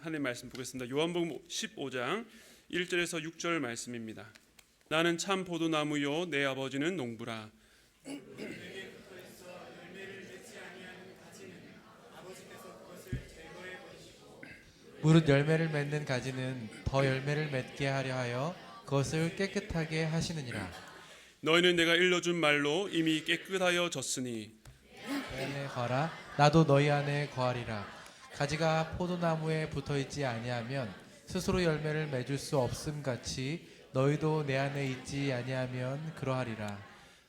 하나님 말씀 보겠습니다. 요한복음 15장 1절에서 6절 말씀입니다. 나는 참 포도나무요 내 아버지는 농부라. 무릇 열매를 맺는 가지는 더 열매를 맺게 하려 하여 그것을 깨끗하게 하시느니라. 너희는 내가 일러준 말로 이미 깨끗하여 졌으니 내 안에 거하라 나도 너희 안에 거하리라. 가지가 포도나무에 붙어있지 아니하면 스스로 열매를 맺을 수 없음 같이 너희도 내 안에 있지 아니하면 그러하리라.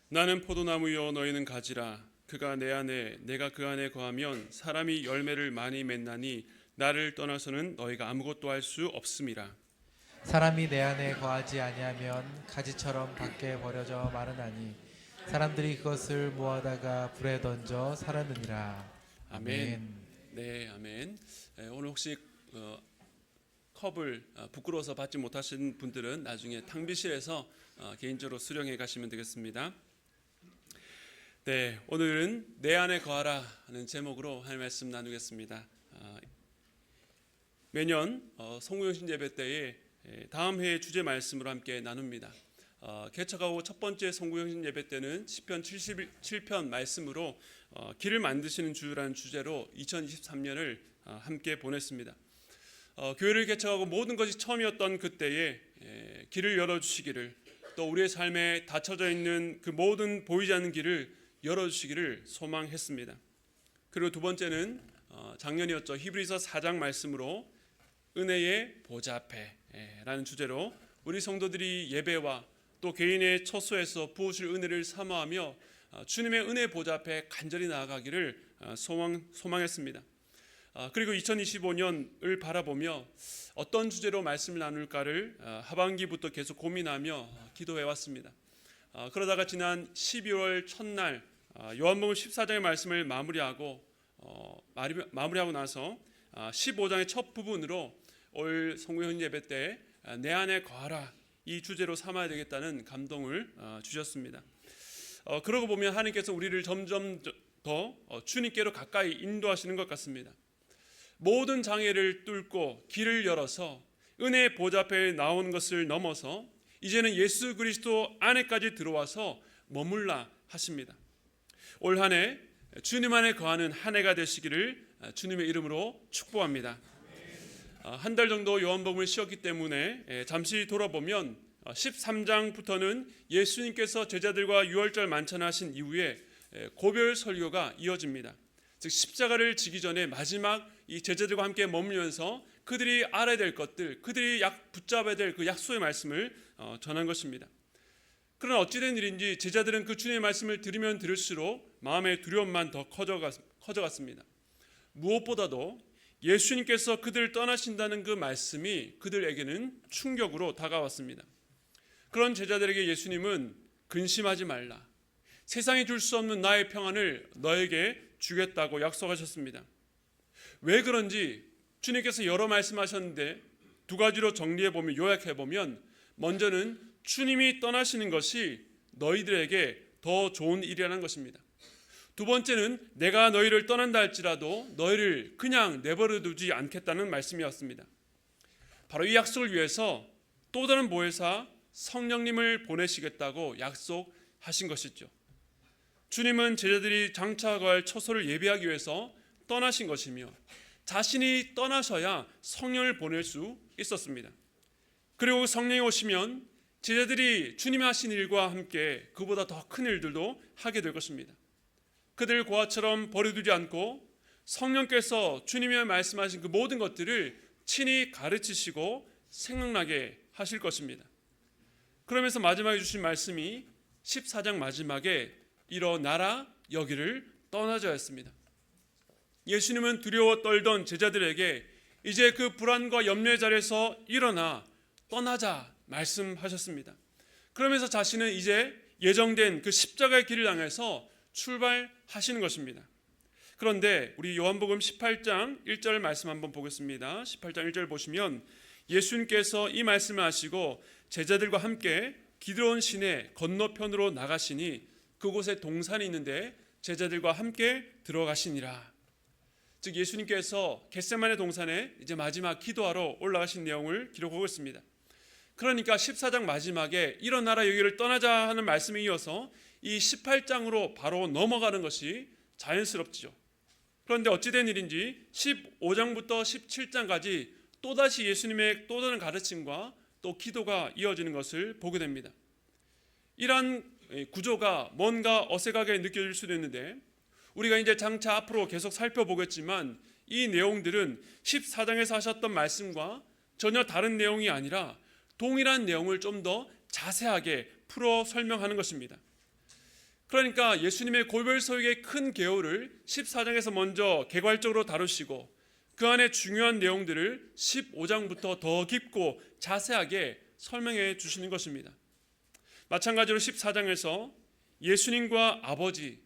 나는 포도나무요 너희는 가지라. 그가 내 안에 내가 그 안에 거하면 사람이 열매를 많이 맺나니 나를 떠나서는 너희가 아무것도 할 수 없음이라. 사람이 내 안에 거하지 아니하면 가지처럼 밖에 버려져 마르나니 사람들이 그것을 모아다가 불에 던져 사르느니라. 아멘. 네, 아멘. 오늘 혹시 컵을 부끄러워서 받지 못하신 분들은 나중에 탕비실에서 개인적으로 수령해 가시면 되겠습니다. 네, 오늘은 내 안에 거하라 하는 제목으로 할 말씀 나누겠습니다. 매년 송구영신 예배 때에 다음 해의 주제 말씀으로 함께 나눕니다. 개척하고 첫 번째 송구영신 예배 때는 시편 77편 말씀으로 길을 만드시는 주라는 주제로 2023년을 함께 보냈습니다. 교회를 개척하고 모든 것이 처음이었던 그때에 길을 열어주시기를, 또 우리의 삶에 닫혀져 있는 그 모든 보이지 않는 길을 열어주시기를 소망했습니다. 그리고 두 번째는 작년이었죠. 히브리서 4장 말씀으로 은혜의 보좌 앞에 라는 주제로 우리 성도들이 예배와 또 개인의 처소에서 부으실 은혜를 사모하며 주님의 은혜 보좌 앞에 간절히 나아가기를 소망했습니다. 그리고 2025년을 바라보며 어떤 주제로 말씀을 나눌까를 하반기부터 계속 고민하며 기도해 왔습니다. 그러다가 지난 12월 첫날 요한복음 14장의 말씀을 마무리하고 나서 15장의 첫 부분으로 올 송구현 예배 때 내 안에 거하라 이 주제로 삼아야 되겠다는 감동을 주셨습니다. 그러고 보면 하나님께서 우리를 점점 더 주님께로 가까이 인도하시는 것 같습니다. 모든 장애를 뚫고 길을 열어서 은혜의 보좌 앞에 나오는 것을 넘어서 이제는 예수 그리스도 안에까지 들어와서 머물라 하십니다. 올 한 해 주님 안에 거하는 한 해가 되시기를 주님의 이름으로 축복합니다. 한 달 정도 요한복음을 쉬었기 때문에 잠시 돌아보면 13장부터는 예수님께서 제자들과 유월절 만찬하신 이후에 고별 설교가 이어집니다. 즉 십자가를 지기 전에 마지막 이 제자들과 함께 머물면서 그들이 알아야 될 것들, 그들이 붙잡아야 될 그 약속의 말씀을 전한 것입니다. 그러나 어찌된 일인지 제자들은 그 주님의 말씀을 들으면 들을수록 마음의 두려움만 더 커져갔습니다. 무엇보다도 예수님께서 그들을 떠나신다는 그 말씀이 그들에게는 충격으로 다가왔습니다. 그런 제자들에게 예수님은 근심하지 말라, 세상이 줄 수 없는 나의 평안을 너에게 주겠다고 약속하셨습니다. 왜 그런지 주님께서 여러 말씀하셨는데 두 가지로 정리해보면, 요약해보면, 먼저는 주님이 떠나시는 것이 너희들에게 더 좋은 일이라는 것입니다. 두 번째는 내가 너희를 떠난다 할지라도 너희를 그냥 내버려 두지 않겠다는 말씀이었습니다. 바로 이 약속을 위해서 또 다른 보혜사 성령님을 보내시겠다고 약속하신 것이죠. 주님은 제자들이 장차 갈 처소를 예비하기 위해서 떠나신 것이며 자신이 떠나셔야 성령을 보낼 수 있었습니다. 그리고 성령이 오시면 제자들이 주님이 하신 일과 함께 그보다 더 큰 일들도 하게 될 것입니다. 그들 고아처럼 버려두지 않고 성령께서 주님이 말씀하신 그 모든 것들을 친히 가르치시고 생각나게 하실 것입니다. 그러면서 마지막에 주신 말씀이 14장 마지막에 일어나라 여기를 떠나자 했습니다. 예수님은 두려워 떨던 제자들에게 이제 그 불안과 염려의 자리에서 일어나 떠나자 말씀하셨습니다. 그러면서 자신은 이제 예정된 그 십자가의 길을 향해서 출발하시는 것입니다. 그런데 우리 요한복음 18장 1절 말씀 한번 보겠습니다. 18장 1절 보시면 예수님께서 이 말씀을 하시고 제자들과 함께 기드론 시내 건너편으로 나가시니 그곳에 동산이 있는데 제자들과 함께 들어가시니라. 즉 예수님께서 겟세마네 동산에 이제 마지막 기도하러 올라가신 내용을 기록하고 있습니다. 그러니까 14장 마지막에 일어나라 여기를 떠나자 하는 말씀에 이어서 이 18장으로 바로 넘어가는 것이 자연스럽지요. 그런데 어찌된 일인지 15장부터 17장까지 또다시 예수님의 또 다른 가르침과 또 기도가 이어지는 것을 보게 됩니다. 이러한 구조가 뭔가 어색하게 느껴질 수도 있는데 우리가 이제 장차 앞으로 계속 살펴보겠지만 이 내용들은 14장에서 하셨던 말씀과 전혀 다른 내용이 아니라 동일한 내용을 좀 더 자세하게 풀어 설명하는 것입니다. 그러니까 예수님의 골별서의 큰 개요를 14장에서 먼저 개괄적으로 다루시고 그 안에 중요한 내용들을 15장부터 더 깊고 자세하게 설명해 주시는 것입니다. 마찬가지로 14장에서 예수님과 아버지,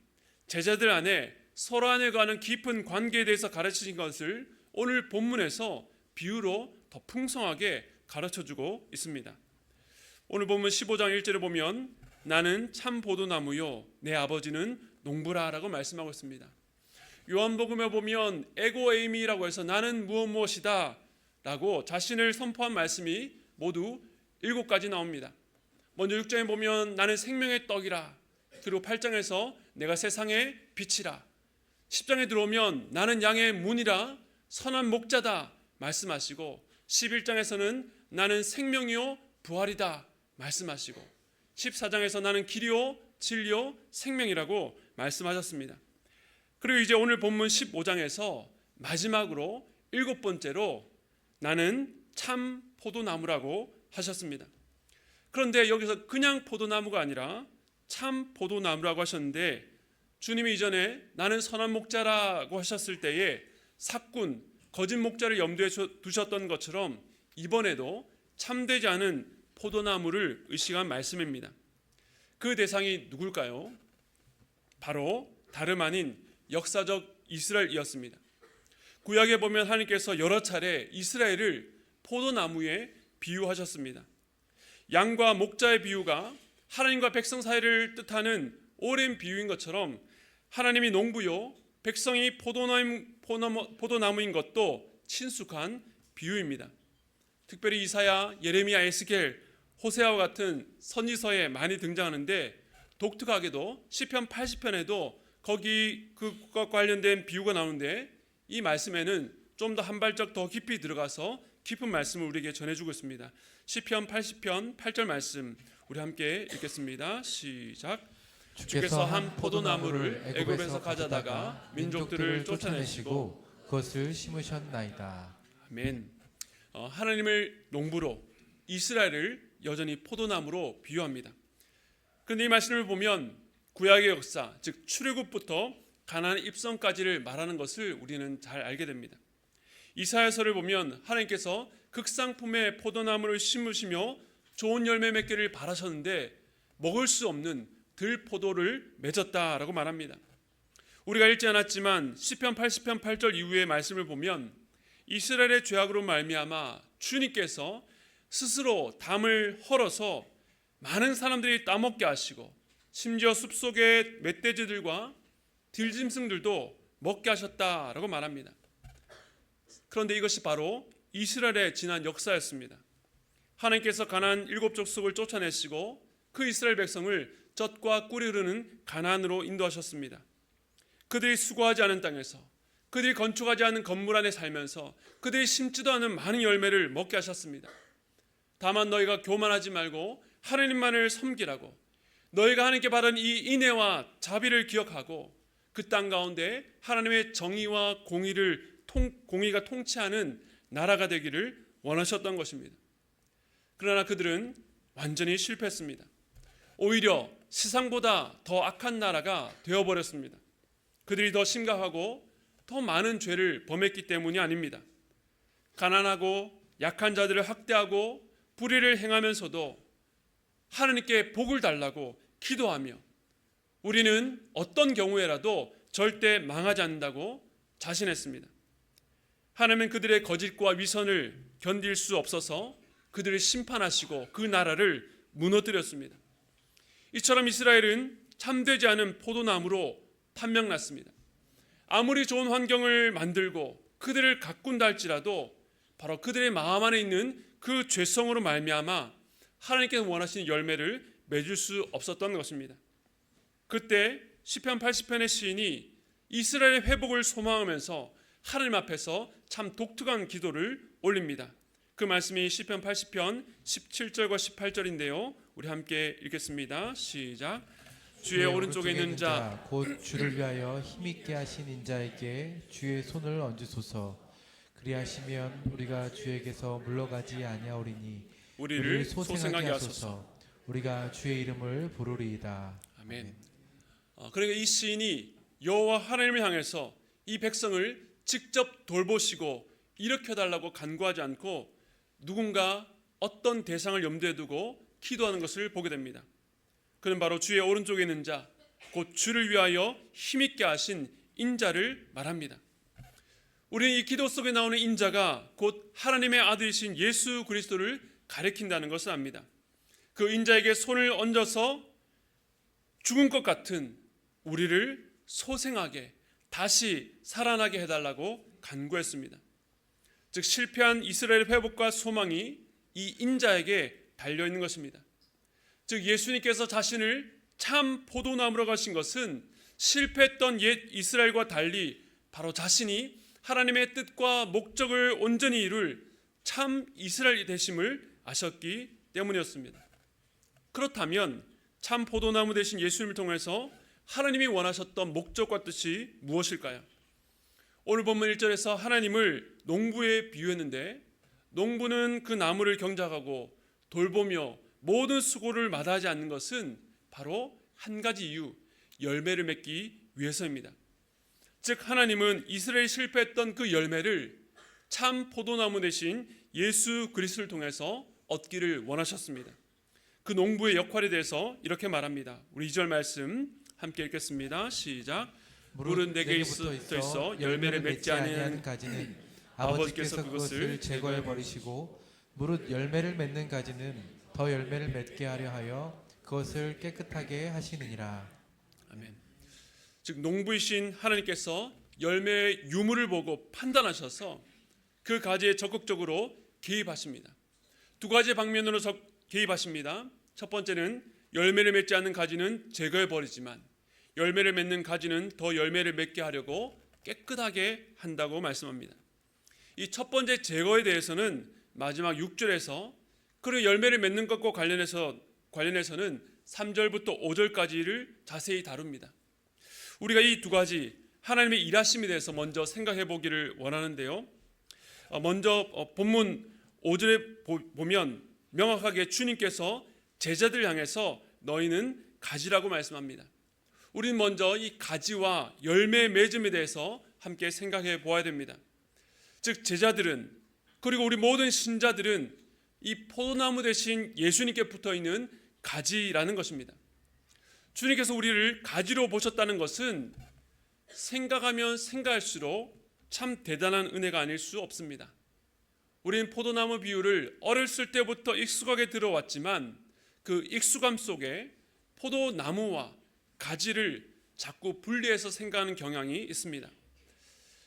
제자들 안에 서로 안에 가는 깊은 관계에 대해서 가르치신 것을 오늘 본문에서 비유로 더 풍성하게 가르쳐주고 있습니다. 오늘 본문 15장 1절에 보면 나는 참 포도나무요 내 아버지는 농부라 라고 말씀하고 있습니다. 요한복음에 보면 에고에이미라고 해서 나는 무엇이다 라고 자신을 선포한 말씀이 모두 7가지 나옵니다. 먼저 6장에 보면 나는 생명의 떡이라, 그리고 8장에서 내가 세상의 빛이라, 10장에 들어오면 나는 양의 문이라 선한 목자다 말씀하시고 11장에서는 나는 생명이요 부활이다 말씀하시고 14장에서 나는 길이요 진리요 생명이라고 말씀하셨습니다. 그리고 이제 오늘 본문 15장에서 마지막으로 7번째로 나는 참 포도나무라고 하셨습니다. 그런데 여기서 그냥 포도나무가 아니라 참 포도나무라고 하셨는데 주님이 이전에 나는 선한 목자라고 하셨을 때에 삭군, 거짓 목자를 염두에 두셨던 것처럼 이번에도 참되지 않은 포도나무를 의식한 말씀입니다. 그 대상이 누굴까요? 바로 다름 아닌 역사적 이스라엘이었습니다. 구약에 보면 하나님께서 여러 차례 이스라엘을 포도나무에 비유하셨습니다. 양과 목자의 비유가 하나님과 백성 사이를 뜻하는 오랜 비유인 것처럼 하나님이 농부요 백성이 포도나무인 것도 친숙한 비유입니다. 특별히 이사야, 예레미야, 에스겔, 호세아와 같은 선지서에 많이 등장하는데 독특하게도 시편 80편에도 거기 그것과 관련된 비유가 나오는데 이 말씀에는 좀 더 한 발짝 더 깊이 들어가서 깊은 말씀을 우리에게 전해주고 있습니다. 시편 80편 8절 말씀 우리 함께 읽겠습니다. 시작. 주께서 한 포도나무를 애굽에서 가져다가 민족들을 쫓아내시고 그것을 심으셨나이다. 아멘. 하나님을 농부로 이스라엘을 여전히 포도나무로 비유합니다. 그런데 이 말씀을 보면 구약의 역사, 즉 출애굽부터 가나안 입성까지를 말하는 것을 우리는 잘 알게 됩니다. 이사야서를 보면 하나님께서 극상품의 포도나무를 심으시며 좋은 열매 맺기를 바라셨는데 먹을 수 없는 들포도를 맺었다라고 말합니다. 우리가 읽지 않았지만 시편 80편 8절 이후의 말씀을 보면 이스라엘의 죄악으로 말미암아 주님께서 스스로 담을 헐어서 많은 사람들이 따먹게 하시고 심지어 숲속의 멧돼지들과 들짐승들도 먹게 하셨다라고 말합니다. 그런데 이것이 바로 이스라엘의 지난 역사였습니다. 하나님께서 가나안 7족속을 쫓아내시고 그 이스라엘 백성을 젖과 꿀이 흐르는 가나안으로 인도하셨습니다. 그들이 수고하지 않은 땅에서, 그들이 건축하지 않은 건물 안에 살면서 그들이 심지도 않은 많은 열매를 먹게 하셨습니다. 다만 너희가 교만하지 말고 하나님만을 섬기라고, 너희가 하나님께 받은 이 인애와 자비를 기억하고 그 땅 가운데 하나님의 정의와 공의가 통치하는 나라가 되기를 원하셨던 것입니다. 그러나 그들은 완전히 실패했습니다. 오히려 세상보다 더 악한 나라가 되어버렸습니다. 그들이 더 심각하고 더 많은 죄를 범했기 때문이 아닙니다. 가난하고 약한 자들을 학대하고 불의를 행하면서도 하나님께 복을 달라고 기도하며 우리는 어떤 경우에라도 절대 망하지 않는다고 자신했습니다. 하나님은 그들의 거짓과 위선을 견딜 수 없어서 그들을 심판하시고 그 나라를 무너뜨렸습니다. 이처럼 이스라엘은 참되지 않은 포도나무로 판명났습니다. 아무리 좋은 환경을 만들고 그들을 가꾼다 할지라도 바로 그들의 마음 안에 있는 그 죄성으로 말미암아 하나님께서 원하시는 열매를 맺을 수 없었던 것입니다. 그때 시편 80편의 시인이 이스라엘의 회복을 소망하면서 하나님 앞에서 참 독특한 기도를 올립니다. 그 말씀이 시편 80편 17절과 18절인데요. 우리 함께 읽겠습니다. 시작. 주의 오른쪽에 있는 자 곧 주를 위하여 힘있게 하신 인자에게 주의 손을 얹으소서. 그리하시면 우리가 주에게서 물러가지 아니하오리니 우리를 소생하게 하소서. 우리가 주의 이름을 부르리이다. 아멘. 그러니까 이 시인이 여호와 하나님을 향해서 이 백성을 직접 돌보시고 일으켜달라고 간구하지 않고 누군가 어떤 대상을 염두에 두고 기도하는 것을 보게 됩니다. 그는 바로 주의 오른쪽에 있는 자, 곧 주를 위하여 힘있게 하신 인자를 말합니다. 우리는 이 기도 속에 나오는 인자가 곧 하나님의 아들이신 예수 그리스도를 가리킨다는 것을 압니다. 그 인자에게 손을 얹어서 죽은 것 같은 우리를 소생하게 다시 살아나게 해달라고 간구했습니다. 즉 실패한 이스라엘 회복과 소망이 이 인자에게 달려있는 것입니다. 즉 예수님께서 자신을 참 포도나무로 가신 것은 실패했던 옛 이스라엘과 달리 바로 자신이 하나님의 뜻과 목적을 온전히 이룰 참 이스라엘 되심을 아셨기 때문이었습니다. 그렇다면 참 포도나무 되신 예수님을 통해서 하나님이 원하셨던 목적과 뜻이 무엇일까요? 오늘 본문 1절에서 하나님을 농부에 비유했는데 농부는 그 나무를 경작하고 돌보며 모든 수고를 마다하지 않는 것은 바로 한 가지 이유, 열매를 맺기 위해서입니다. 즉 하나님은 이스라엘이 실패했던 그 열매를 참 포도나무 대신 예수 그리스도를 통해서 얻기를 원하셨습니다. 그 농부의 역할에 대해서 이렇게 말합니다. 우리 2절 말씀 함께 읽겠습니다. 시작. 물은 내게 있어 열매를 맺지 아니하는 가지는 아버지께서 그것을 제거해 버리시고 무릇 열매를 맺는 가지는 더 열매를 맺게 하려 하여 그것을 깨끗하게 하시느니라. 아멘. 즉 농부이신 하나님께서 열매의 유무를 보고 판단하셔서 그 가지에 적극적으로 개입하십니다. 두 가지 방면으로 개입하십니다. 첫 번째는 열매를 맺지 않는 가지는 제거해 버리지만 열매를 맺는 가지는 더 열매를 맺게 하려고 깨끗하게 한다고 말씀합니다. 이 첫 번째 제거에 대해서는 마지막 6절에서 그리고 열매를 맺는 것과 관련해서는 3절부터 5절까지를 자세히 다룹니다. 우리가 이 두 가지 하나님의 일하심에 대해서 먼저 생각해 보기를 원하는데요. 먼저 본문 5절에 보면 명확하게 주님께서 제자들 향해서 너희는 가지라고 말씀합니다. 우리는 먼저 이 가지와 열매 맺음에 대해서 함께 생각해 보아야 됩니다. 즉 제자들은 그리고 우리 모든 신자들은 이 포도나무 대신 예수님께 붙어있는 가지라는 것입니다. 주님께서 우리를 가지로 보셨다는 것은 생각하면 생각할수록 참 대단한 은혜가 아닐 수 없습니다. 우리는 포도나무 비유를 어렸을 때부터 익숙하게 들어왔지만 그 익숙함 속에 포도나무와 가지를 자꾸 분리해서 생각하는 경향이 있습니다.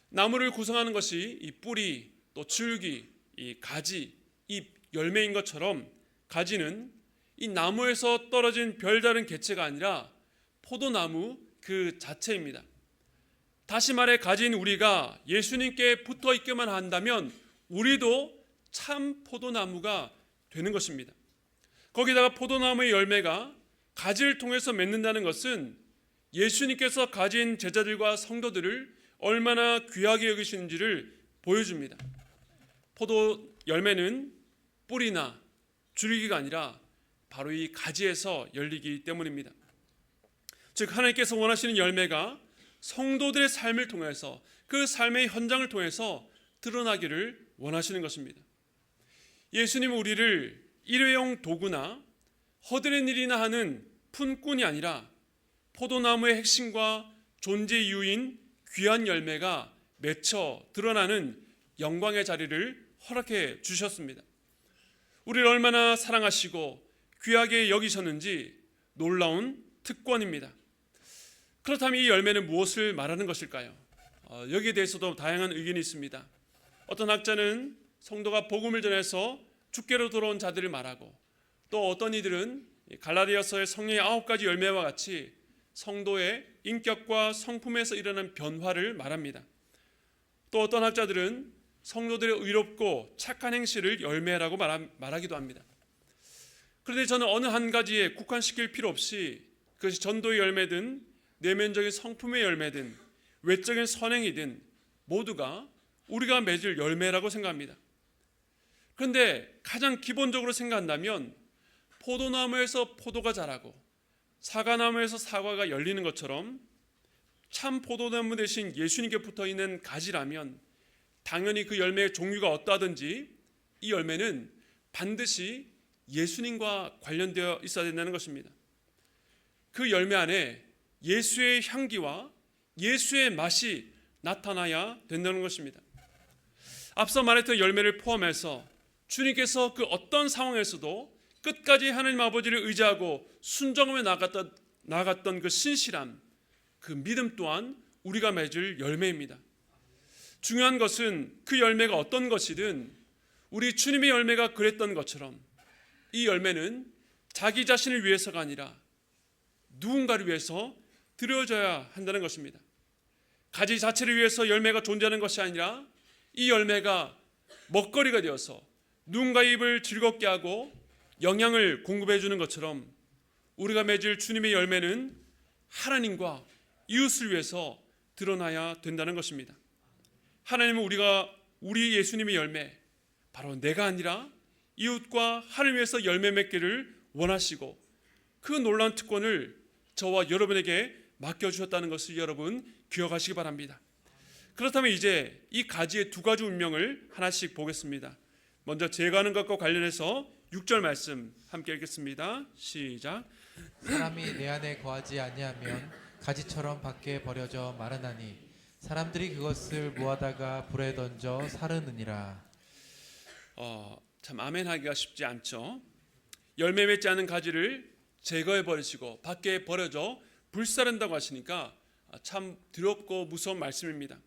나무를 구성하는 것이 이 뿌리, 또 줄기, 이 가지, 잎, 열매인 것처럼 가지는 이 나무에서 떨어진 별다른 개체가 아니라 포도나무 그 자체입니다. 다시 말해 가진 우리가 예수님께 붙어 있기만 한다면 우리도 참 포도나무가 되는 것입니다. 거기다가 포도나무의 열매가 가지를 통해서 맺는다는 것은 예수님께서 가진 제자들과 성도들을 얼마나 귀하게 여기시는지를 보여줍니다. 포도 열매는 뿌리나 줄기가 아니라 바로 이 가지에서 열리기 때문입니다. 즉 하나님께서 원하시는 열매가 성도들의 삶을 통해서 그 삶의 현장을 통해서 드러나기를 원하시는 것입니다. 예수님은 우리를 일회용 도구나 허드렛 일이나 하는 품꾼이 아니라 포도나무의 핵심과 존재 이유인 귀한 열매가 맺혀 드러나는 영광의 자리를 허락해 주셨습니다. 우리를 얼마나 사랑하시고 귀하게 여기셨는지 놀라운 특권입니다. 그렇다면 이 열매는 무엇을 말하는 것일까요? 여기에 대해서도 다양한 의견이 있습니다. 어떤 학자는 성도가 복음을 전해서 주께로 돌아온 자들을 말하고, 또 어떤 이들은 갈라디아서의 성령의 9가지 열매와 같이 성도의 인격과 성품에서 일어나는 변화를 말합니다. 또 어떤 학자들은 성도들의 의롭고 착한 행실을 열매라고 말하기도 합니다. 그런데 저는 어느 한 가지에 국한시킬 필요 없이 그것이 전도의 열매든 내면적인 성품의 열매든 외적인 선행이든 모두가 우리가 맺을 열매라고 생각합니다. 그런데 가장 기본적으로 생각한다면 포도나무에서 포도가 자라고 사과나무에서 사과가 열리는 것처럼 참 포도나무 대신 예수님께 붙어있는 가지라면 당연히 그 열매의 종류가 어떠하든지 이 열매는 반드시 예수님과 관련되어 있어야 된다는 것입니다. 그 열매 안에 예수의 향기와 예수의 맛이 나타나야 된다는 것입니다. 앞서 말했던 열매를 포함해서 주님께서 그 어떤 상황에서도 끝까지 하나님 아버지를 의지하고 순종하며 나갔던 그 신실함, 그 믿음 또한 우리가 맺을 열매입니다. 중요한 것은 그 열매가 어떤 것이든 우리 주님의 열매가 그랬던 것처럼 이 열매는 자기 자신을 위해서가 아니라 누군가를 위해서 드려져야 한다는 것입니다. 가지 자체를 위해서 열매가 존재하는 것이 아니라 이 열매가 먹거리가 되어서 누군가의 입을 즐겁게 하고 영양을 공급해 주는 것처럼 우리가 맺을 주님의 열매는 하나님과 이웃을 위해서 드러나야 된다는 것입니다. 하나님은 우리 예수님의 열매, 바로 내가 아니라 이웃과 하나님 위해서 열매 맺기를 원하시고 그 놀라운 특권을 저와 여러분에게 맡겨주셨다는 것을 여러분 기억하시기 바랍니다. 그렇다면 이제 이 가지의 두 가지 운명을 하나씩 보겠습니다. 먼저 제거하는 것과 관련해서 6절 말씀 함께 읽겠습니다. 시작. 사람이 내 안에 거하지 아니하면 가지처럼 밖에 버려져 마르나니 사람들이 그것을 모아다가 불에 던져 사르느니라. 참 아멘하기가 쉽지 않죠. 열매 맺지 않은 가지를 제거해 버리시고 밖에 버려져 불사른다고 하시니까 참 두렵고 무서운 말씀입니다.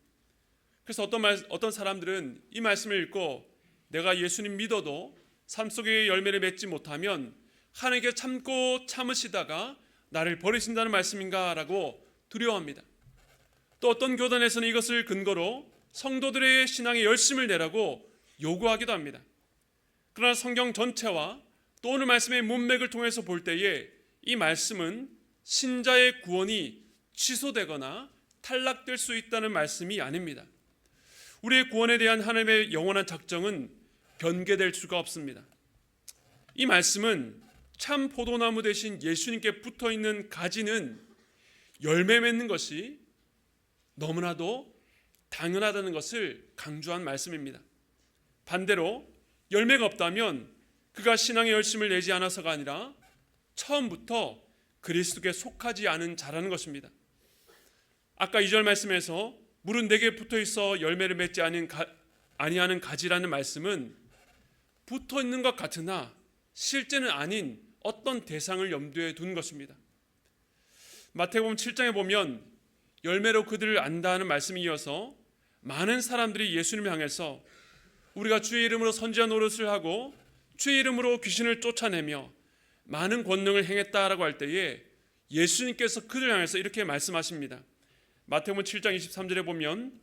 그래서 어떤 사람들은 이 말씀을 읽고 내가 예수님 믿어도 삶 속에 열매를 맺지 못하면 하나님께 참고 참으시다가 나를 버리신다는 말씀인가 라고 두려워합니다. 또 어떤 교단에서는 이것을 근거로 성도들의 신앙에 열심을 내라고 요구하기도 합니다. 그러나 성경 전체와 또 오늘 말씀의 문맥을 통해서 볼 때에 이 말씀은 신자의 구원이 취소되거나 탈락될 수 있다는 말씀이 아닙니다. 우리의 구원에 대한 하나님의 영원한 작정은 변개될 수가 없습니다. 이 말씀은 참 포도나무 대신 예수님께 붙어있는 가지는 열매 맺는 것이 너무나도 당연하다는 것을 강조한 말씀입니다. 반대로 열매가 없다면 그가 신앙의 열심을 내지 않아서가 아니라 처음부터 그리스도께 속하지 않은 자라는 것입니다. 아까 2절 말씀에서 물은 내게 붙어있어 열매를 맺지 아니하는 가지라는 말씀은 붙어있는 것 같으나 실제는 아닌 어떤 대상을 염두에 둔 것입니다. 마태복음 7장에 보면 열매로 그들을 안다 하는 말씀이 이어서 많은 사람들이 예수님을 향해서 우리가 주의 이름으로 선지자 노릇을 하고 주의 이름으로 귀신을 쫓아내며 많은 권능을 행했다라고 할 때에 예수님께서 그들을 향해서 이렇게 말씀하십니다. 마태복음 7장 23절에 보면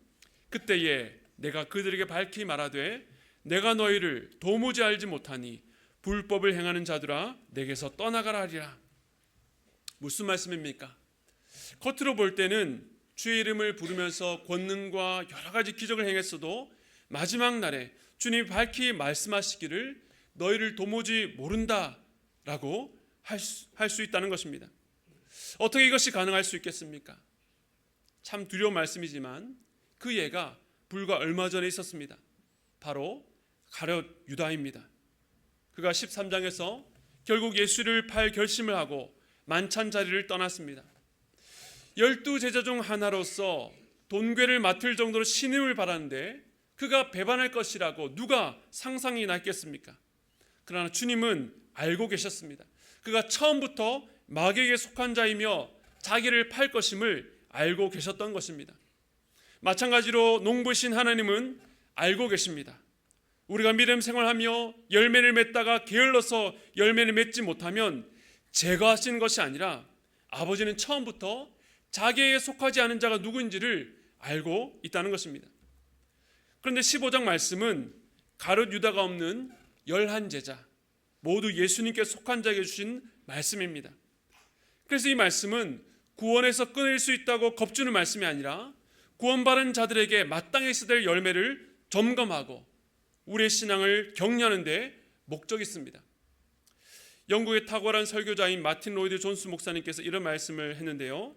그때에 내가 그들에게 밝히 말하되 내가 너희를 도무지 알지 못하니 불법을 행하는 자들아 내게서 떠나가라 하리라. 무슨 말씀입니까? 겉으로 볼 때는 주의 이름을 부르면서 권능과 여러 가지 기적을 행했어도 마지막 날에 주님이 밝히 말씀하시기를 너희를 도무지 모른다라고 할 수 있다는 것입니다. 어떻게 이것이 가능할 수 있겠습니까? 참 두려운 말씀이지만 그 예가 불과 얼마 전에 있었습니다. 바로 가룟 유다입니다. 그가 13장에서 결국 예수를 팔 결심을 하고 만찬 자리를 떠났습니다. 12제자 중 하나로서 돈궤를 맡을 정도로 신임을 받았는데 그가 배반할 것이라고 누가 상상이나 했겠습니까? 그러나 주님은 알고 계셨습니다. 그가 처음부터 마귀에게 속한 자이며 자기를 팔 것임을 알고 계셨던 것입니다. 마찬가지로 농부신 하나님은 알고 계십니다. 우리가 믿음 생활하며 열매를 맺다가 게을러서 열매를 맺지 못하면 제거하시는 것이 아니라 아버지는 처음부터 자기에게 속하지 않은 자가 누구인지를 알고 있다는 것입니다. 그런데 15장 말씀은 가룟 유다가 없는 11제자 모두 예수님께 속한 자에게 주신 말씀입니다. 그래서 이 말씀은 구원에서 끊을 수 있다고 겁주는 말씀이 아니라 구원받은 자들에게 마땅히 있어야 될 열매를 점검하고 우리의 신앙을 격려하는 데 목적이 있습니다. 영국의 탁월한 설교자인 마틴 로이드 존스 목사님께서 이런 말씀을 했는데요.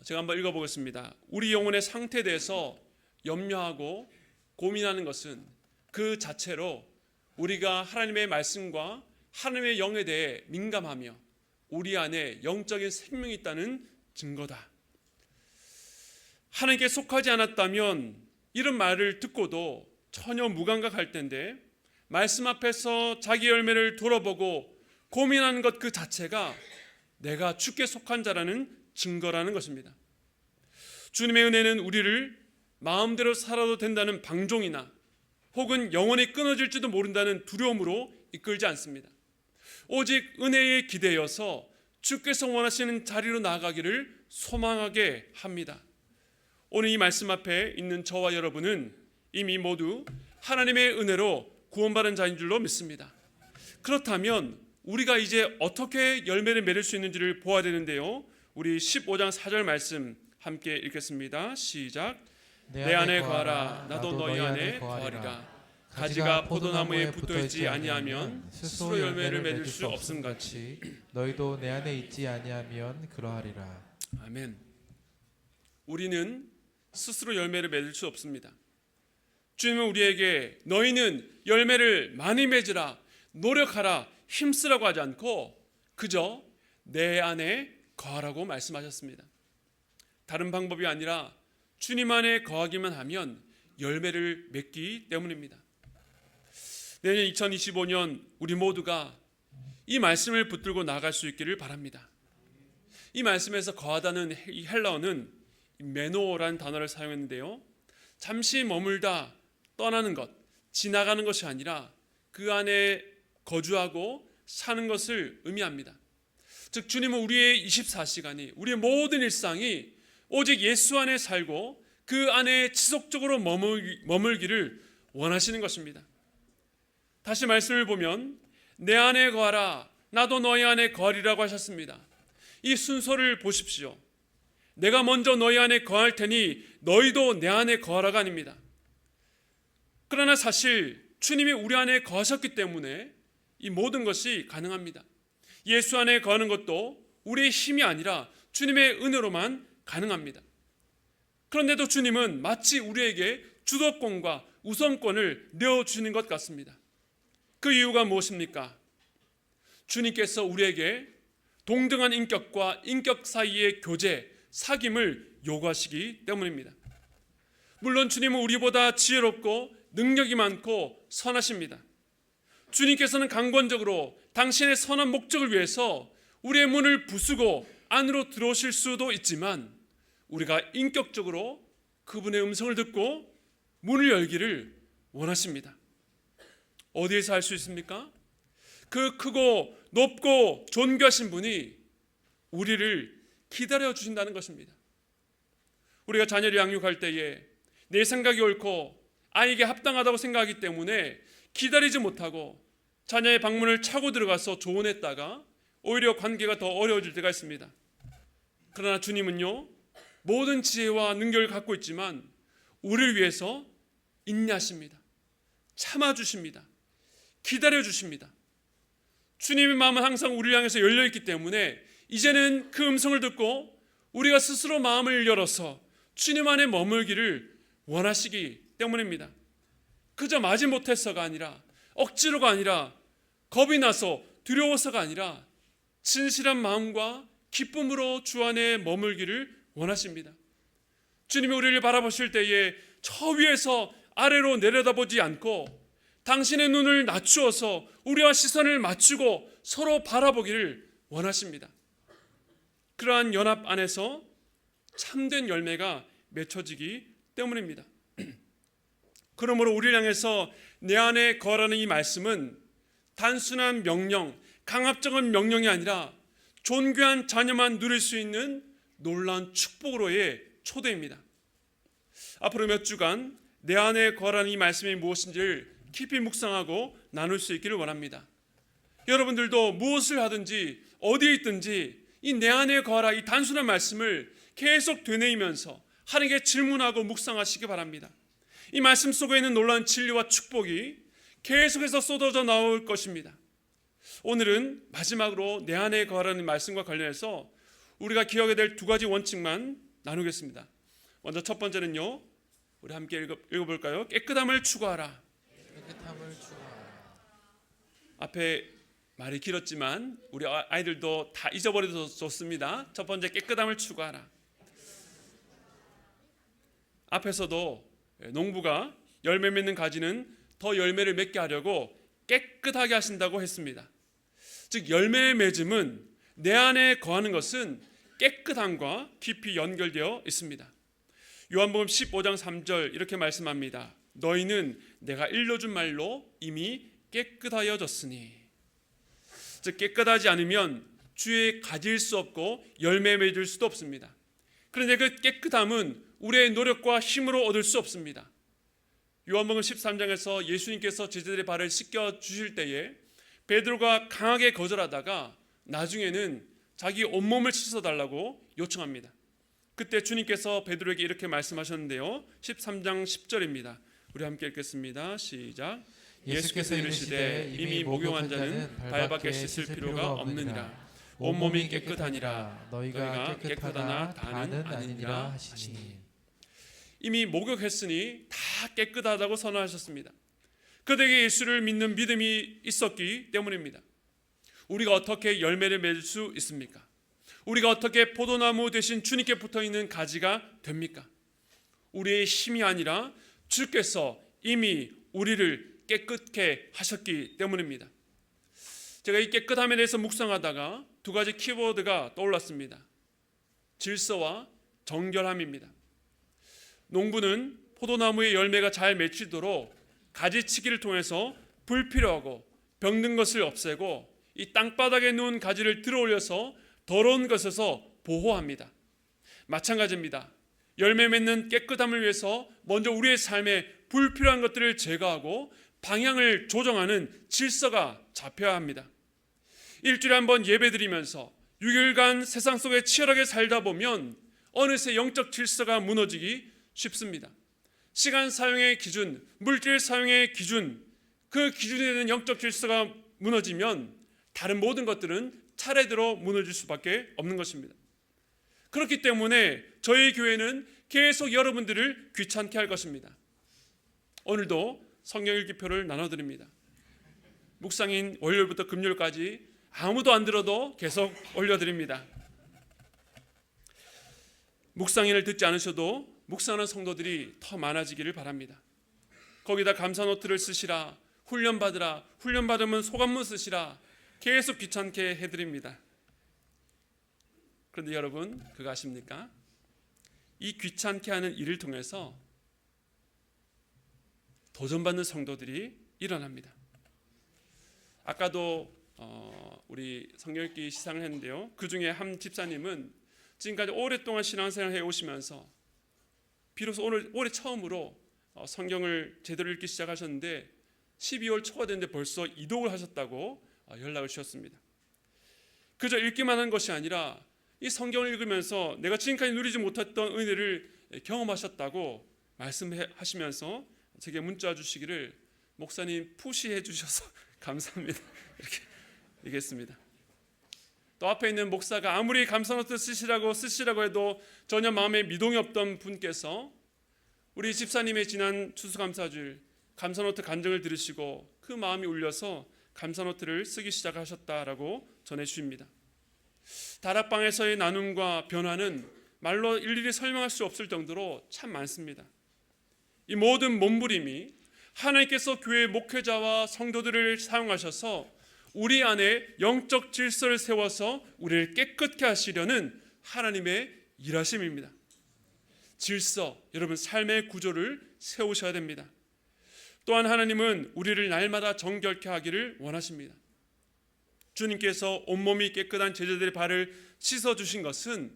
제가 한번 읽어보겠습니다. 우리 영혼의 상태에 대해서 염려하고 고민하는 것은 그 자체로 우리가 하나님의 말씀과 하나님의 영에 대해 민감하며 우리 안에 영적인 생명이 있다는 증거다. 하나님께 속하지 않았다면 이런 말을 듣고도 전혀 무감각할 텐데 말씀 앞에서 자기 열매를 돌아보고 고민하는 것 그 자체가 내가 주께 속한 자라는 증거라는 것입니다. 주님의 은혜는 우리를 마음대로 살아도 된다는 방종이나 혹은 영원히 끊어질지도 모른다는 두려움으로 이끌지 않습니다. 오직 은혜에 기대어서 주께서 원하시는 자리로 나아가기를 소망하게 합니다. 오늘 이 말씀 앞에 있는 저와 여러분은 이미 모두 하나님의 은혜로 구원받은 자인 줄로 믿습니다. 그렇다면 우리가 이제 어떻게 열매를 맺을 수 있는지를 보아야 되는데요. 우리 15장 4절 말씀 함께 읽겠습니다. 시작. 내 안에 거하라 나도 너희 안에 거하리라. 가지가 포도나무에 붙어있지 아니하면 스스로 열매를 맺을 수 없음같이 너희도 내 안에 있지 아니하면 그러하리라. 아멘. 우리는 스스로 열매를 맺을 수 없습니다. 주님은 우리에게 너희는 열매를 많이 맺으라, 노력하라, 힘쓰라고 하지 않고 그저 내 안에 거하라고 말씀하셨습니다. 다른 방법이 아니라 주님 안에 거하기만 하면 열매를 맺기 때문입니다. 내년 2025년 우리 모두가 이 말씀을 붙들고 나아갈 수 있기를 바랍니다. 이 말씀에서 거하다는 이 헬라어는 메노라는 단어를 사용했는데요. 잠시 머물다 떠나는 것, 지나가는 것이 아니라 그 안에 거주하고 사는 것을 의미합니다. 즉 주님은 우리의 24시간이 우리의 모든 일상이 오직 예수 안에 살고 그 안에 지속적으로 머물기를 원하시는 것입니다. 다시 말씀을 보면 내 안에 거하라 나도 너희 안에 거하리라고 하셨습니다. 이 순서를 보십시오. 내가 먼저 너희 안에 거할 테니 너희도 내 안에 거하라가 아닙니다. 그러나 사실 주님이 우리 안에 거하셨기 때문에 이 모든 것이 가능합니다. 예수 안에 거하는 것도 우리의 힘이 아니라 주님의 은혜로만 가능합니다. 그런데도 주님은 마치 우리에게 주도권과 우선권을 내어주는 것 같습니다. 그 이유가 무엇입니까? 주님께서 우리에게 동등한 인격과 인격 사이의 교제, 사귐을 요구하시기 때문입니다. 물론 주님은 우리보다 지혜롭고 능력이 많고 선하십니다. 주님께서는 강권적으로 당신의 선한 목적을 위해서 우리의 문을 부수고 안으로 들어오실 수도 있지만 우리가 인격적으로 그분의 음성을 듣고 문을 열기를 원하십니다. 어디에서 할 수 있습니까? 그 크고 높고 존귀하신 분이 우리를 기다려 주신다는 것입니다. 우리가 자녀를 양육할 때에 내 생각이 옳고 아이에게 합당하다고 생각하기 때문에 기다리지 못하고 자녀의 방문을 차고 들어가서 조언했다가 오히려 관계가 더 어려워질 때가 있습니다. 그러나 주님은요, 모든 지혜와 능력을 갖고 있지만 우리를 위해서 인내하십니다. 참아주십니다. 기다려주십니다. 주님의 마음은 항상 우리를 향해서 열려있기 때문에 이제는 그 음성을 듣고 우리가 스스로 마음을 열어서 주님 안에 머물기를 원하시기 때문입니다. 그저 마지못해서가 아니라 억지로가 아니라 겁이 나서 두려워서가 아니라 진실한 마음과 기쁨으로 주 안에 머물기를 원하십니다. 주님이 우리를 바라보실 때에 저 위에서 아래로 내려다보지 않고 당신의 눈을 낮추어서 우리와 시선을 맞추고 서로 바라보기를 원하십니다. 그러한 연합 안에서 참된 열매가 맺혀지기 때문입니다. 그러므로 우리를 향해서 내 안에 거하라는 이 말씀은 단순한 명령, 강압적인 명령이 아니라 존귀한 자녀만 누릴 수 있는 놀라운 축복으로의 초대입니다. 앞으로 몇 주간 내 안에 거하라는 이 말씀이 무엇인지를 깊이 묵상하고 나눌 수 있기를 원합니다. 여러분들도 무엇을 하든지 어디에 있든지 이 내 안에 거하라 이 단순한 말씀을 계속 되뇌이면서 하나님께 질문하고 묵상하시기 바랍니다. 이 말씀 속에 있는 놀라운 진리와 축복이 계속해서 쏟아져 나올 것입니다. 오늘은 마지막으로 내 안에 거하라는 말씀과 관련해서 우리가 기억해야 될 두 가지 원칙만 나누겠습니다. 먼저 첫 번째는요, 우리 함께 읽어볼까요? 깨끗함을 추구하라. 깨끗함을 추구하라. 앞에 말이 길었지만 우리 아이들도 다 잊어버려도 좋습니다. 첫 번째, 깨끗함을 추구하라. 앞에서도 농부가 열매 맺는 가지는 더 열매를 맺게 하려고 깨끗하게 하신다고 했습니다. 즉 열매의 맺음은 내 안에 거하는 것은 깨끗함과 깊이 연결되어 있습니다. 요한복음 15장 3절 이렇게 말씀합니다. 너희는 내가 일러준 말로 이미 깨끗하여졌으니. 즉 깨끗하지 않으면 주에 가질 수 없고 열매 맺을 수도 없습니다. 그런데 그 깨끗함은 우리의 노력과 힘으로 얻을 수 없습니다. 요한복음 13장에서 예수님께서 제자들의 발을 씻겨 주실 때에 베드로가 강하게 거절하다가 나중에는 자기 온몸을 씻어달라고 요청합니다. 그때 주님께서 베드로에게 이렇게 말씀하셨는데요. 13장 10절입니다. 우리 함께 읽겠습니다. 시작. 예수께서 이르시되 이미 목욕한 자는 발밖에 씻을 필요가 없느니라. 온몸이 깨끗하니라. 너희가 깨끗하나 다는 아니니라 하시니. 이미 목욕했으니 다 깨끗하다고 선언하셨습니다. 그들에게 예수를 믿는 믿음이 있었기 때문입니다. 우리가 어떻게 열매를 맺을 수 있습니까? 우리가 어떻게 포도나무 대신 주님께 붙어있는 가지가 됩니까? 우리의 힘이 아니라 주께서 이미 우리를 깨끗게 하셨기 때문입니다. 제가 이 깨끗함에 대해서 묵상하다가 두 가지 키워드가 떠올랐습니다. 질서와 정결함입니다. 농부는 포도나무의 열매가 잘 맺히도록 가지치기를 통해서 불필요하고 병든 것을 없애고 이 땅바닥에 누운 가지를 들어올려서 더러운 것에서 보호합니다. 마찬가지입니다. 열매 맺는 깨끗함을 위해서 먼저 우리의 삶에 불필요한 것들을 제거하고 방향을 조정하는 질서가 잡혀야 합니다. 일주일에 한 번 예배드리면서 6일간 세상 속에 치열하게 살다 보면 어느새 영적 질서가 무너지기 쉽습니다. 시간 사용의 기준, 물질 사용의 기준, 그 기준에 대한 영적 질서가 무너지면 다른 모든 것들은 차례대로 무너질 수밖에 없는 것입니다. 그렇기 때문에 저희 교회는 계속 여러분들을 귀찮게 할 것입니다. 오늘도 성경 읽기표를 나눠드립니다. 묵상인 월요일부터 금요일까지 아무도 안 들어도 계속 올려드립니다. 묵상인을 듣지 않으셔도 묵상하는 성도들이 더 많아지기를 바랍니다. 거기다 감사 노트를 쓰시라, 훈련받으라, 훈련받으면 소감문 쓰시라, 계속 귀찮게 해드립니다. 그런데 여러분 그거 아십니까? 이 귀찮게 하는 일을 통해서 도전받는 성도들이 일어납니다. 아까도 우리 성경 읽기 시상을 했는데요. 그 중에 한 집사님은 지금까지 오랫동안 신앙생활을 해오시면서 비로소 올해 처음으로 성경을 제대로 읽기 시작하셨는데 12월 초가 됐는데 벌써 이독을 하셨다고 연락을 주셨습니다. 그저 읽기만 한 것이 아니라 이 성경을 읽으면서 내가 지금까지 누리지 못했던 은혜를 경험하셨다고 말씀하시면서 제게 문자 주시기를 목사님 푸시해 주셔서 감사합니다. 이렇게 얘기했습니다. 또 앞에 있는 목사가 아무리 감사노트 쓰시라고 해도 전혀 마음에 미동이 없던 분께서 우리 집사님의 지난 추수감사주일 감사노트 간증을 들으시고 그 마음이 울려서 감사노트를 쓰기 시작하셨다라고 전해주십니다. 다락방에서의 나눔과 변화는 말로 일일이 설명할 수 없을 정도로 참 많습니다. 이 모든 몸부림이 하나님께서 교회 목회자와 성도들을 사용하셔서 우리 안에 영적 질서를 세워서 우리를 깨끗게 하시려는 하나님의 일하심입니다. 질서, 여러분 삶의 구조를 세우셔야 됩니다. 또한 하나님은 우리를 날마다 정결케 하기를 원하십니다. 주님께서 온몸이 깨끗한 제자들의 발을 씻어주신 것은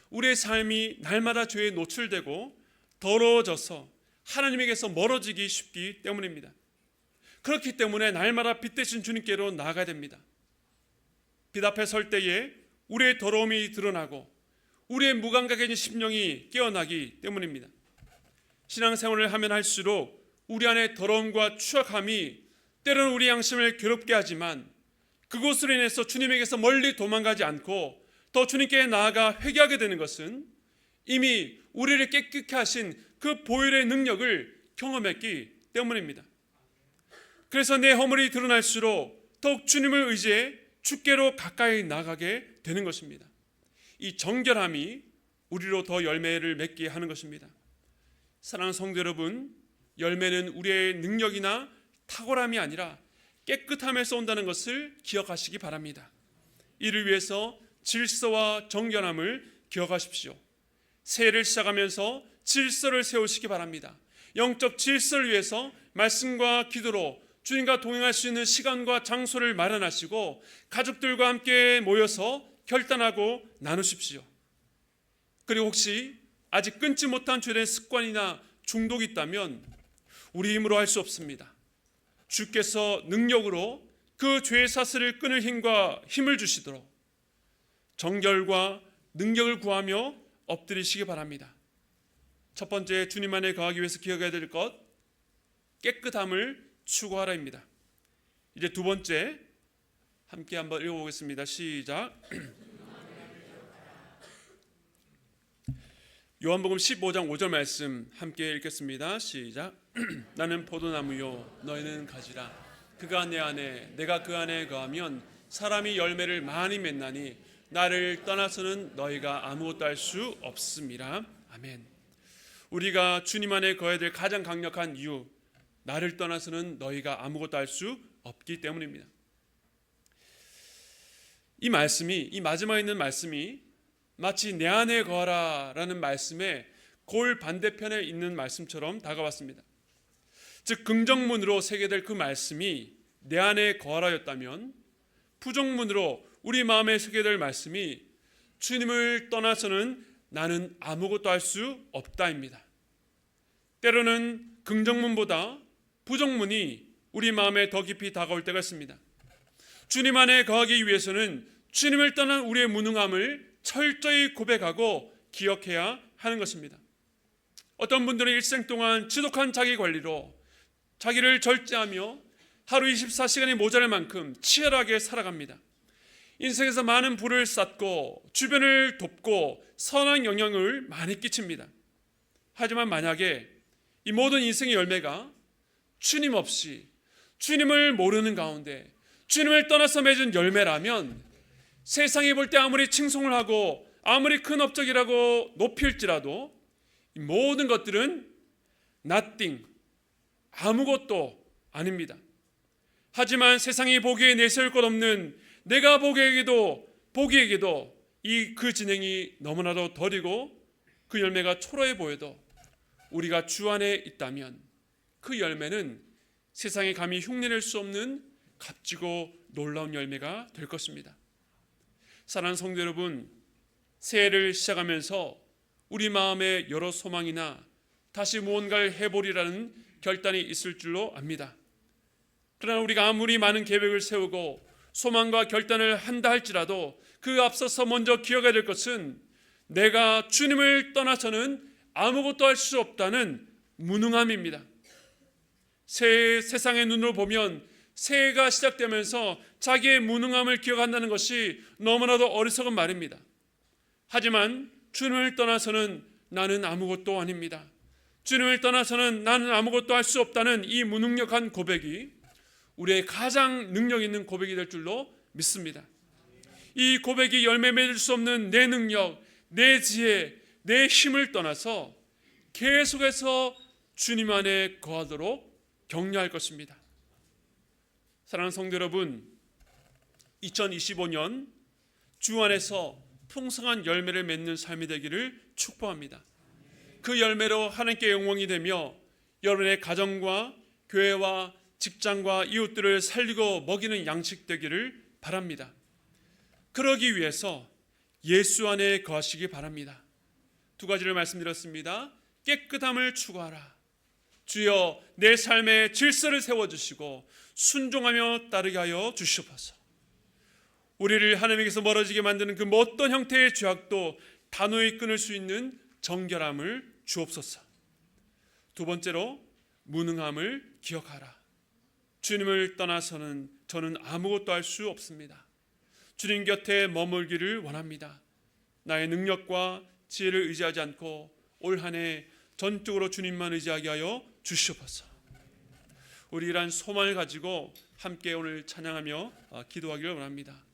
우리의 삶이 날마다 죄에 노출되고 더러워져서 하나님에게서 멀어지기 쉽기 때문입니다. 그렇기 때문에 날마다 빛 대신 주님께로 나아가야 됩니다. 빛 앞에 설 때에 우리의 더러움이 드러나고 우리의 무감각해진 심령이 깨어나기 때문입니다. 신앙생활을 하면 할수록 우리 안에 더러움과 추악함이 때로는 우리 양심을 괴롭게 하지만 그곳으로 인해서 주님에게서 멀리 도망가지 않고 더 주님께 나아가 회개하게 되는 것은 이미 우리를 깨끗게 하신 그 보혈의 능력을 경험했기 때문입니다. 그래서 내 허물이 드러날수록 더욱 주님을 의지해 주께로 가까이 나가게 되는 것입니다. 이 정결함이 우리로 더 열매를 맺게 하는 것입니다. 사랑하는 성도 여러분, 열매는 우리의 능력이나 탁월함이 아니라 깨끗함에서 온다는 것을 기억하시기 바랍니다. 이를 위해서 질서와 정결함을 기억하십시오. 새해를 시작하면서 질서를 세우시기 바랍니다. 영적 질서를 위해서 말씀과 기도로 주님과 동행할 수 있는 시간과 장소를 마련하시고 가족들과 함께 모여서 결단하고 나누십시오. 그리고 혹시 아직 끊지 못한 죄된 습관이나 중독이 있다면 우리 힘으로 할 수 없습니다. 주께서 능력으로 그 죄의 사슬을 끊을 힘을 주시도록 정결과 능력을 구하며 엎드리시기 바랍니다. 첫 번째, 주님 안에 거하기 위해서 기억해야 될 것, 깨끗함을 추구하라입니다. 이제 두 번째, 함께 한번 읽어보겠습니다. 시작. 요한복음 15장 5절 말씀 함께 읽겠습니다. 시작. 나는 포도나무요 너희는 가지라. 그가 내 안에 내가 그 안에 거하면 사람이 열매를 많이 맺나니 나를 떠나서는 너희가 아무것도 할 수 없음이라. 아멘. 우리가 주님 안에 거해야 될 가장 강력한 이유, 나를 떠나서는 너희가 아무것도 할 수 없기 때문입니다. 이 마지막에 있는 말씀이 마치 내 안에 거하라 라는 말씀의 골 반대편에 있는 말씀처럼 다가왔습니다. 즉 긍정문으로 새겨될 그 말씀이 내 안에 거하라였다면 부정문으로 우리 마음에 새겨될 말씀이 주님을 떠나서는 나는 아무것도 할 수 없다입니다. 때로는 긍정문보다 부정문이 우리 마음에 더 깊이 다가올 때가 있습니다. 주님 안에 거하기 위해서는 주님을 떠난 우리의 무능함을 철저히 고백하고 기억해야 하는 것입니다. 어떤 분들은 일생 동안 지독한 자기 관리로 자기를 절제하며 하루 24시간이 모자랄 만큼 치열하게 살아갑니다. 인생에서 많은 부를 쌓고 주변을 돕고 선한 영향을 많이 끼칩니다. 하지만 만약에 이 모든 인생의 열매가 주님 없이 주님을 모르는 가운데 주님을 떠나서 맺은 열매라면 세상이 볼 때 아무리 칭송을 하고 아무리 큰 업적이라고 높일지라도 이 모든 것들은 nothing, 아무것도 아닙니다. 하지만 세상이 보기에 내세울 것 없는 내가 보기에게도 그 진행이 너무나도 더디고 그 열매가 초라해 보여도 우리가 주 안에 있다면 그 열매는 세상에 감히 흉내낼 수 없는 값지고 놀라운 열매가 될 것입니다. 사랑하는 성도 여러분, 새해를 시작하면서 우리 마음에 여러 소망이나 다시 무언가를 해보리라는 결단이 있을 줄로 압니다. 그러나 우리가 아무리 많은 계획을 세우고 소망과 결단을 한다 할지라도 그 앞서서 먼저 기억해야 될 것은 내가 주님을 떠나서는 아무것도 할 수 없다는 무능함입니다. 세상의 눈으로 보면 새해가 시작되면서 자기의 무능함을 기억한다는 것이 너무나도 어리석은 말입니다. 하지만 주님을 떠나서는 나는 아무것도 아닙니다. 주님을 떠나서는 나는 아무것도 할 수 없다는 이 무능력한 고백이 우리의 가장 능력 있는 고백이 될 줄로 믿습니다. 이 고백이 열매 맺을 수 없는 내 능력, 내 지혜, 내 힘을 떠나서 계속해서 주님 안에 거하도록 격려할 것입니다. 사랑하는 성도 여러분, 2025년 주 안에서 풍성한 열매를 맺는 삶이 되기를 축복합니다. 그 열매로 하나님께 영광이 되며 여러분의 가정과 교회와 직장과 이웃들을 살리고 먹이는 양식 되기를 바랍니다. 그러기 위해서 예수 안에 거하시기 바랍니다. 두 가지를 말씀드렸습니다. 깨끗함을 추구하라. 주여 내 삶의 질서를 세워주시고 순종하며 따르게 하여 주시옵소서. 우리를 하나님께서 멀어지게 만드는 그 어떤 형태의 죄악도 단호히 끊을 수 있는 정결함을 주옵소서. 두 번째로 무능함을 기억하라. 주님을 떠나서는 저는 아무것도 할 수 없습니다. 주님 곁에 머물기를 원합니다. 나의 능력과 지혜를 의지하지 않고 올 한 해 전적으로 주님만 의지하게 하여 주시옵소서. 우리 이러한 소망을 가지고 함께 오늘 찬양하며 기도하기를 원합니다.